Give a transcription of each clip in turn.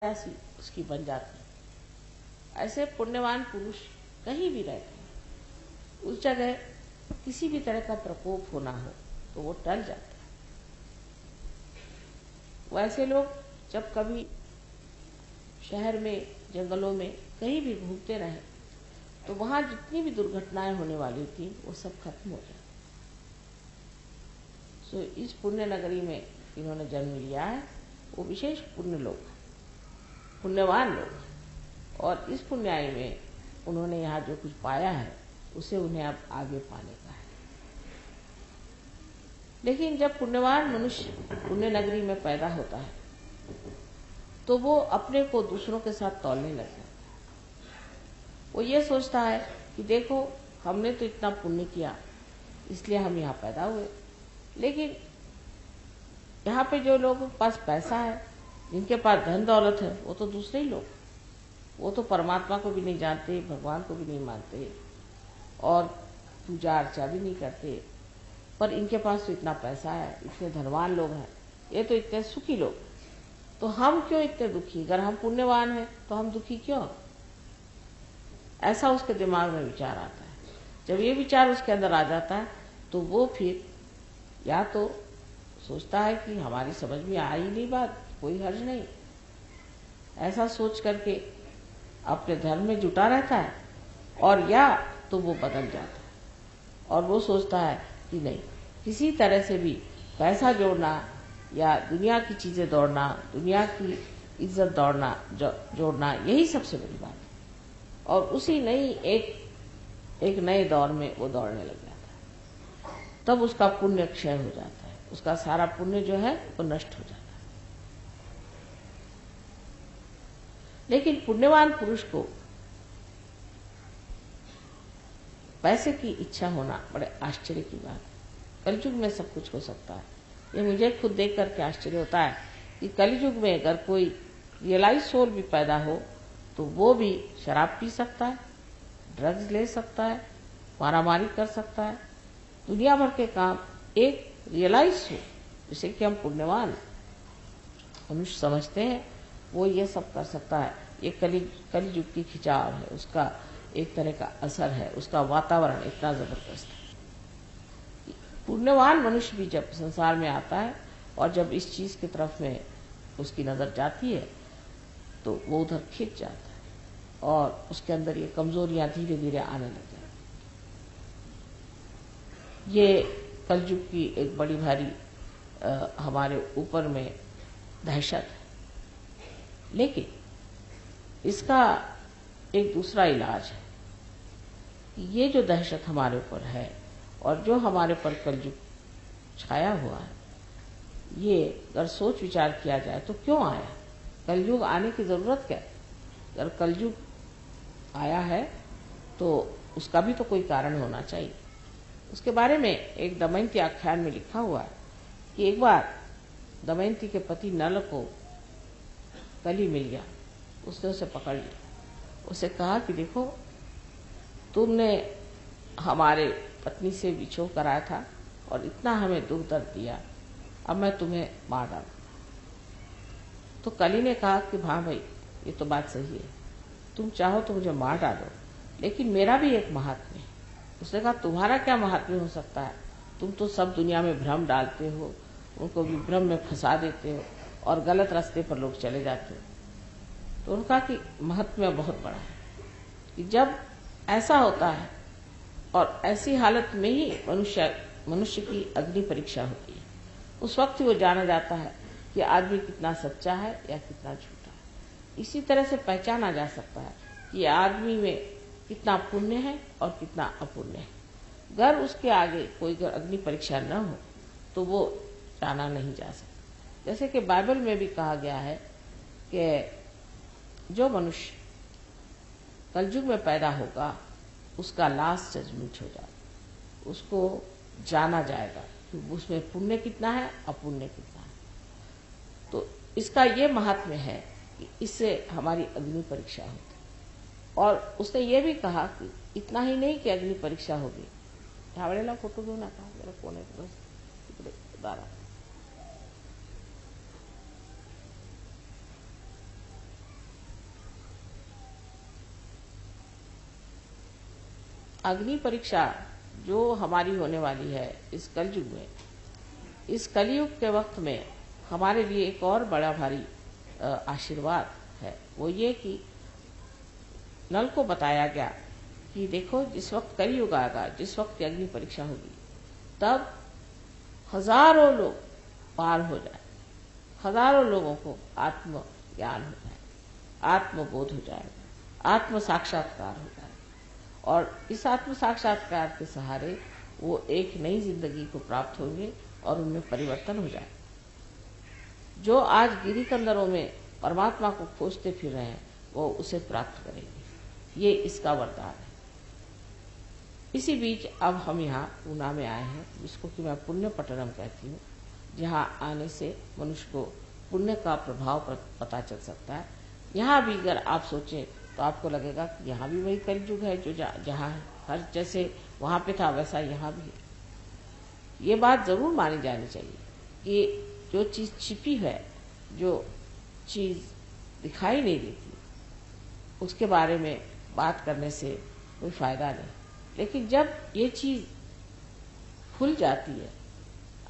ऐसी उसकी बन जाती है। ऐसे पुण्यवान पुरुष कहीं भी रहते हैं, उस जगह किसी भी तरह का प्रकोप होना हो तो वो टल जाता है। वैसे लोग जब कभी शहर में, जंगलों में कहीं भी घूमते रहे तो वहां जितनी भी दुर्घटनाएं होने वाली थी वो सब खत्म हो जाती। सो इस पुण्य नगरी में इन्होंने जन्म लिया है, वो विशेष पुण्य लोग, पुण्यवान लोग, और इस पुण्याई में उन्होंने यहाँ जो कुछ पाया है उसे उन्हें अब आगे पाने का है। लेकिन जब पुण्यवान मनुष्य पुण्य नगरी में पैदा होता है तो वो अपने को दूसरों के साथ तौलने लग जाता है। वो ये सोचता है कि देखो, हमने तो इतना पुण्य किया इसलिए हम यहाँ पैदा हुए, लेकिन यहाँ पे जो लोगों के पास पैसा है, जिनके पास धन दौलत है, वो तो दूसरे ही लोग, वो तो परमात्मा को भी नहीं जानते, भगवान को भी नहीं मानते और पूजा अर्चा भी नहीं करते, पर इनके पास तो इतना पैसा है, इतने धनवान लोग हैं, ये तो इतने सुखी लोग, तो हम क्यों इतने दुखी? अगर हम पुण्यवान हैं तो हम दुखी क्यों? ऐसा उसके दिमाग में विचार आता है। जब ये विचार उसके अंदर आ जाता है तो वो फिर या तो सोचता है कि हमारी समझ में आ ही नहीं बात, कोई हर्ज नहीं, ऐसा सोच करके अपने धर्म में जुटा रहता है, और या तो वो बदल जाता है और वो सोचता है कि नहीं, किसी तरह से भी पैसा जोड़ना या दुनिया की चीजें दौड़ना, दुनिया की इज्जत दौड़ना जोड़ना, यही सबसे बड़ी बात है। और उसी नई एक नए दौर में वो दौड़ने लग जाता है। तब उसका पुण्य क्षय हो जाता है, उसका सारा पुण्य जो है वो नष्ट हो जाता है। लेकिन पुण्यवान पुरुष को पैसे की इच्छा होना बड़े आश्चर्य की बात है। कलयुग में सब कुछ हो सकता है। ये मुझे खुद देख करके आश्चर्य होता है कि कलयुग में अगर कोई रियलाइज सोल भी पैदा हो तो वो भी शराब पी सकता है, ड्रग्स ले सकता है, मारामारी कर सकता है, दुनिया भर के काम एक रियलाइज हो, जिसे कि हम पुण्यवान मनुष्य समझते हैं, वो ये सब कर सकता है। ये कलयुग की खिंचाव है, उसका एक तरह का असर है, उसका वातावरण इतना जबरदस्त है। पुण्यवान मनुष्य भी जब संसार में आता है और जब इस चीज की तरफ में उसकी नजर जाती है तो वो उधर खिंच जाता है और उसके अंदर ये कमजोरियां धीरे धीरे आने लग जाती। ये कलयुग की एक बड़ी भारी हमारे ऊपर में दहशत है, लेकिन इसका एक दूसरा इलाज है। ये जो दहशत हमारे ऊपर है और जो हमारे पर कलयुग छाया हुआ है, ये अगर सोच विचार किया जाए तो क्यों आया? कलयुग आने की जरूरत क्या है? अगर कलयुग आया है तो उसका भी तो कोई कारण होना चाहिए। उसके बारे में एक दमयंती आख्यान में लिखा हुआ है कि एक बार दमयंती के पति नल को कली मिल गया, उसने उसे पकड़ लिया, उसे कहा कि देखो, तुमने हमारे पत्नी से विछोह कराया था और इतना हमें दुख दर्द दिया, अब मैं तुम्हें मार डालूंगा। तो कली ने कहा कि हाँ भाई, ये तो बात सही है, तुम चाहो तो मुझे मार डालो, लेकिन मेरा भी एक महात्म्य है। उसने कहा, तुम्हारा क्या महात्म्य हो सकता है? तुम तो सब दुनिया में भ्रम डालते हो, उनको भी भ्रम में फंसा देते हो और गलत रास्ते पर लोग चले जाते हो। तो उनका कि महात्म्य बहुत बड़ा है कि जब ऐसा होता है और ऐसी हालत में ही मनुष्य की अग्नि परीक्षा होती है, उस वक्त वो जाना जाता है कि आदमी कितना सच्चा है या कितना झूठा है। इसी तरह से पहचाना जा सकता है कि आदमी में कितना पुण्य है और कितना अपुण्य है। अगर उसके आगे कोई अग्नि परीक्षा न हो तो वो जाना नहीं जा सकता। जैसे कि बाइबल में भी कहा गया है कि जो मनुष्य कलयुग में पैदा होगा उसका लास्ट जजमेंट हो जाएगा, उसको जाना जाएगा कि उसमें पुण्य कितना है, अपुण्य कितना है। तो इसका ये महात्म्य है कि इससे हमारी अग्नि परीक्षा होती है। और उसने ये भी कहा कि इतना ही नहीं कि अग्नि परीक्षा होगी, ठावड़ेला फोटो क्यों ना कहा मेरा कोने दारा अग्नि परीक्षा जो हमारी होने वाली है इस कलयुग में, इस कलयुग के वक्त में हमारे लिए एक और बड़ा भारी आशीर्वाद है। वो ये कि नल को बताया गया कि देखो जिस वक्त कलयुग आएगा, जिस वक्त अग्नि परीक्षा होगी, तब हजारों लोग पार हो जाए, हजारों लोगों को आत्म ज्ञान हो जाए, आत्मबोध हो जाएगा, आत्म साक्षात्कार हो जाए, और इस आत्म साक्षात्कार के सहारे वो एक नई जिंदगी को प्राप्त होंगे और उनमें परिवर्तन हो जाए। जो आज गिरी कंदरों में परमात्मा को खोजते फिर रहे हैं वो उसे प्राप्त करेंगे, ये इसका वरदान है। इसी बीच अब हम यहाँ पूना में आए हैं, जिसको कि मैं पुण्य पट्टनम कहती हूँ, जहाँ आने से मनुष्य को पुण्य का प्रभाव पता चल सकता है। यहाँ भी अगर आप सोचें तो आपको लगेगा कि यहाँ भी वही कलयुग है जो जहाँ है, हर जैसे वहाँ पे था वैसा यहाँ भी है। ये बात जरूर मानी जानी चाहिए कि जो चीज छिपी है, जो चीज दिखाई नहीं देती, उसके बारे में बात करने से कोई फायदा नहीं। लेकिन जब ये चीज खुल जाती है,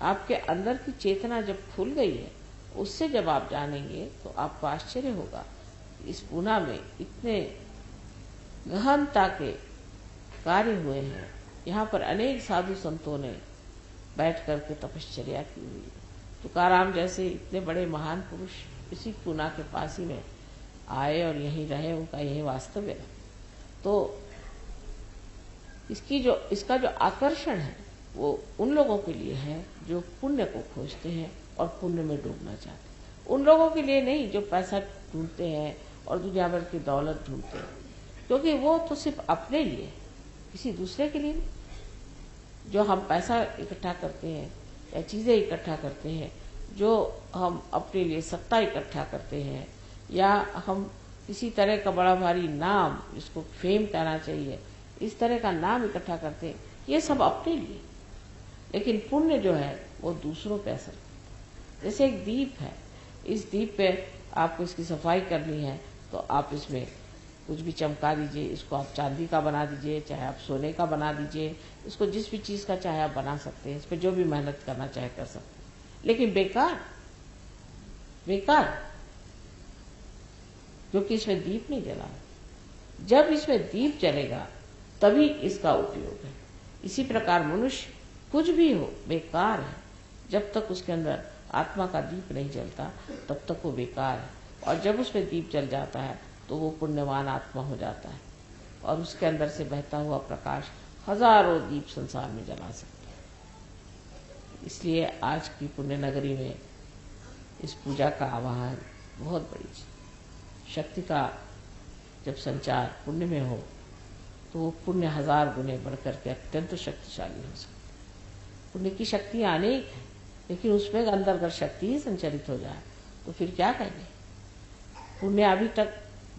आपके अंदर की चेतना जब खुल गई है, उससे जब आप जानेंगे तो आपको आश्चर्य होगा। इस पूना में इतने गहनता के कार्य हुए हैं। यहाँ पर अनेक साधु संतों ने बैठ करके तपश्चर्या की हुई है। तुकाराम जैसे इतने बड़े महान पुरुष इसी पूना के पास ही में आए और यहीं रहे, उनका यही वास्तव्य है। तो इसका जो आकर्षण है वो उन लोगों के लिए है जो पुण्य को खोजते हैं और पुण्य में डूबना चाहते हैं। उन लोगों के लिए नहीं जो पैसा ढूंढते हैं और दुनिया भर की दौलत ढूंढते हैं, क्योंकि वो तो सिर्फ अपने लिए, किसी दूसरे के लिए नहीं। जो हम पैसा इकट्ठा करते हैं या चीजें इकट्ठा करते हैं, जो हम अपने लिए सत्ता इकट्ठा करते हैं, या हम किसी तरह का बड़ा भारी नाम, जिसको फेम कहना चाहिए, इस तरह का नाम इकट्ठा करते हैं, ये सब अपने लिए। लेकिन पुण्य जो है वो दूसरों पे असर करता है। जैसे एक दीप है, इस दीप पे आपको इसकी सफाई करनी है तो आप इसमें कुछ भी चमका दीजिए, इसको आप चांदी का बना दीजिए, चाहे आप सोने का बना दीजिए, इसको जिस भी चीज का चाहे आप बना सकते हैं, इस पर जो भी मेहनत करना चाहे कर सकते हैं। लेकिन बेकार क्योंकि इसमें दीप नहीं जला। जब इसमें दीप जलेगा तभी इसका उपयोग है। इसी प्रकार मनुष्य कुछ भी हो बेकार है, जब तक उसके अंदर आत्मा का दीप नहीं जलता तब तक वो बेकार है। और जब उसमें दीप जल जाता है तो वो पुण्यवान आत्मा हो जाता है और उसके अंदर से बहता हुआ प्रकाश हजारों दीप संसार में जला सकता है। इसलिए आज की पुण्य नगरी में इस पूजा का आवाहन बहुत बड़ी चीज। शक्ति का जब संचार पुण्य में हो तो वो पुण्य हजार गुने बढ़कर के अत्यंत शक्तिशाली हो सकता है। पुण्य की शक्तियां अनेक है, लेकिन उसमें अंदर अगर शक्ति ही संचरित हो जाए तो फिर क्या कहेंगे। पुण्य अभी तक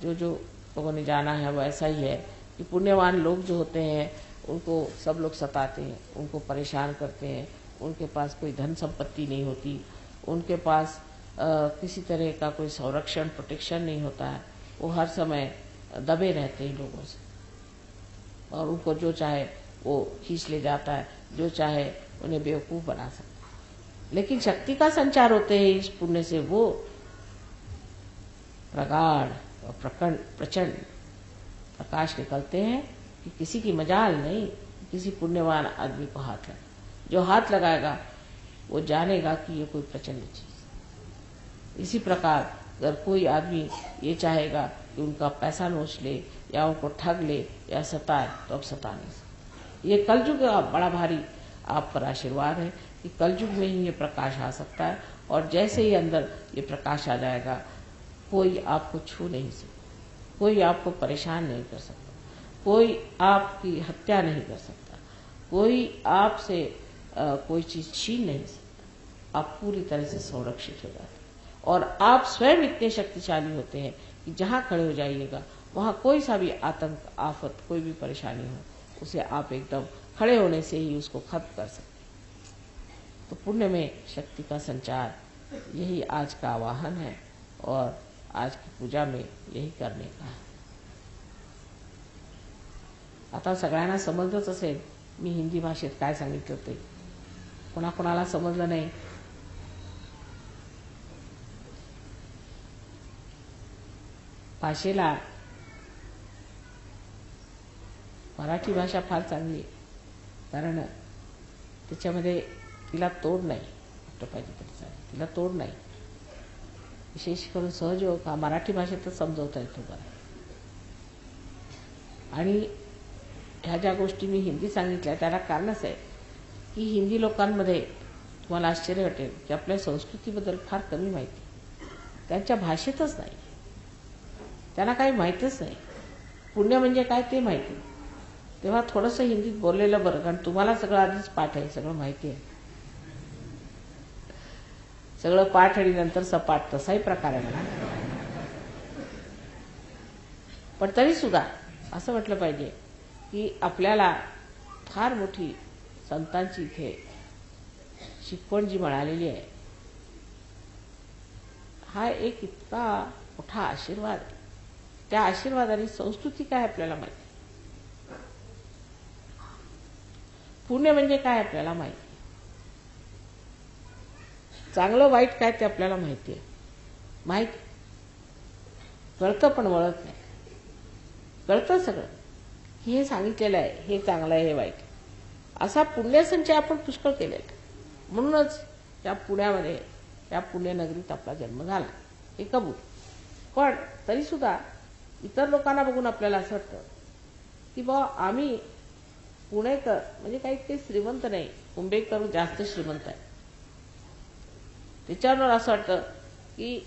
जो लोगों ने जाना है वो ऐसा ही है कि पुण्यवान लोग जो होते हैं उनको सब लोग सताते हैं, उनको परेशान करते हैं, उनके पास कोई धन संपत्ति नहीं होती, उनके पास किसी तरह का कोई संरक्षण प्रोटेक्शन नहीं होता है। वो हर समय दबे रहते हैं लोगों से और उनको जो चाहे वो खींच ले जाता है, जो चाहे उन्हें बेवकूफ बना सकता है। लेकिन शक्ति का संचार होते ही इस पुण्य से वो प्रगाढ़ और प्रचंड प्रकाश निकलते हैं कि किसी की मजाल नहीं, किसी पुण्यवान आदमी को हाथ लगा। जो हाथ लगाएगा वो जानेगा कि ये कोई प्रचंड चीज। इसी प्रकार अगर कोई आदमी ये चाहेगा कि उनका पैसा नोच ले या उनको ठग ले या सताए तो अब सता नहीं सकता। ये कलयुग का बड़ा भारी आप पर आशीर्वाद है कि कलयुग में ही ये प्रकाश आ सकता है और जैसे ही अंदर ये प्रकाश आ जाएगा कोई आपको छू नहीं सकता, कोई आपको परेशान नहीं कर सकता, कोई आपकी हत्या नहीं कर सकता, कोई आपसे कोई चीज छीन नहीं सकता। आप पूरी तरह से संरक्षित हो जाते हैं और आप स्वयं इतने शक्तिशाली होते हैं कि जहां खड़े हो जाइएगा वहां कोई सा भी आतंक, आफत, कोई भी परेशानी हो, उसे आप एकदम खड़े होने से ही उसको खत्म कर सकते हैं। तो पुण्य में शक्ति का संचार यही आज का आवाहन है और आज की पूजा में यही करने का है। आता सगळ्यांना समजलंच असेल मी हिंदी भाषेत काय सांगितलं ते. कोणाकोणाला समजलं नाही. भाषेला मराठी भाषा फार चांगली आहे, कारण त्याच्यामध्ये तिला तोड नाही. म्हटलं पाहिजे तरी चालेल, तिला तोड नाही. विशेष करून सहजयोग हा मराठी भाषेतच समजवता येतो बरं. आणि ह्या ज्या गोष्टी मी हिंदी सांगितल्या त्याला कारणच आहे की हिंदी लोकांमध्ये तुम्हाला आश्चर्य वाटेल की आपल्या संस्कृतीबद्दल फार कमी माहिती. त्यांच्या भाषेतच नाही, त्यांना काही माहीतच नाही. पुण्य म्हणजे काय ते माहिती. तेव्हा थोडंसं हिंदीत बोललेलं बरं, कारण तुम्हाला सगळं आधीच पाठ आहे, सगळं माहिती आहे. सगळं पाठ आणि नंतर सपाट तसाही प्रकार आहे म्हणा. पण तरी सुद्धा असं म्हटलं पाहिजे की आपल्याला फार मोठी संतांची इथे शिकवण जी मिळालेली आहे, हा एक इतका मोठा आशीर्वाद. त्या आशीर्वादाने संस्कृती काय आपल्याला माहिती, पुण्य म्हणजे काय आपल्याला माहिती, चांगलं वाईट काय ते आपल्याला माहिती आहे. माहिती कळतं पण वळत नाही. कळतं सगळं की हे सांगितलेलं आहे, हे चांगलं आहे, हे वाईट. असा पुण्यसंचय आपण पुष्कळ केलेला. म्हणूनच त्या पुण्यामध्ये, त्या पुण्यनगरीत आपला जन्म झाला, हे कबूल. पण तरी सुद्धा इतर लोकांना बघून आपल्याला असं वाटतं की बा आम्ही पुणेकर म्हणजे काही ते श्रीमंत नाही, मुंबईकर जास्त श्रीमंत आहे. त्याच्यावर असं वाटतं की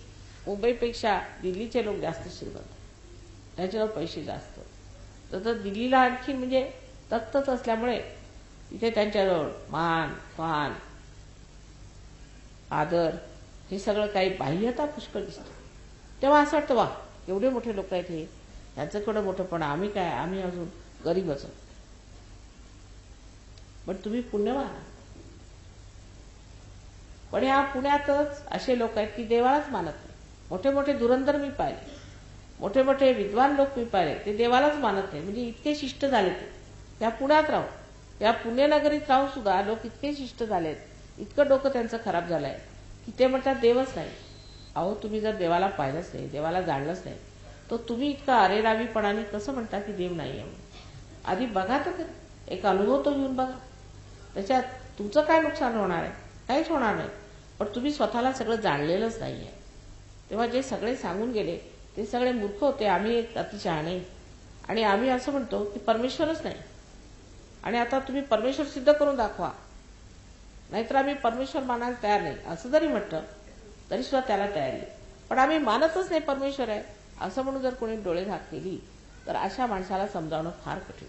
मुंबईपेक्षा दिल्लीचे लोक जास्त श्रीमंत, त्याच्यावर पैसे जास्त. तर दिल्लीला आणखी म्हणजे तख्तच असल्यामुळे इथे त्यांच्याजवळ मान फान आदर हे सगळं काही बाह्यता पुष्कळ दिसतं. तेव्हा असं वाटतं वा एवढे मोठे लोक आहेत, हे यांचं केवढं मोठं, पण आम्ही काय, आम्ही अजून गरीबच. पण तुम्ही पुण्यवान. पण या पुण्यातच असे लोक आहेत की देवालाच मानत नाही. मोठे मोठे धुरंधर मी पाहिले, मोठे मोठे विद्वान लोक मी पाहिले, ते देवालाच मानत नाही. म्हणजे इतके शिष्ट झाले ते या पुण्यात राहून, या पुण्यनगरीत राहून सुद्धा लोक इतके शिष्ट झालेत, इतकं डोकं त्यांचं खराब झालंय की ते म्हणतात देवच नाही. अहो तुम्ही जर देवाला पाहिलंच नाही, देवाला जाणलंच नाही, तर तुम्ही इतका अरेरावीपणाने कसं म्हणता की देव नाही आहे. आधी बघा तर, एक अनुभव तो घेऊन बघा. त्याच्यात तुमचं काय नुकसान होणार आहे, काहीच होणार नाही. पण तुम्ही स्वतःला सगळं जाणलेलंच नाही आहे. तेव्हा जे सगळे सांगून गेले ते सगळे मूर्ख होते. आम्ही एक अतिशहाणे, आणि आम्ही असं म्हणतो की परमेश्वरच नाही, आणि आता तुम्ही परमेश्वर सिद्ध करून दाखवा, नाहीतर आम्ही परमेश्वर मानायला तयार नाही. असं जरी म्हटलं तरी सुद्धा त्याला तयारी. पण आम्ही मानतच नाही परमेश्वर आहे असं म्हणून जर कोणी डोळे झाक केली तर अशा माणसाला समजावणं फार कठीण.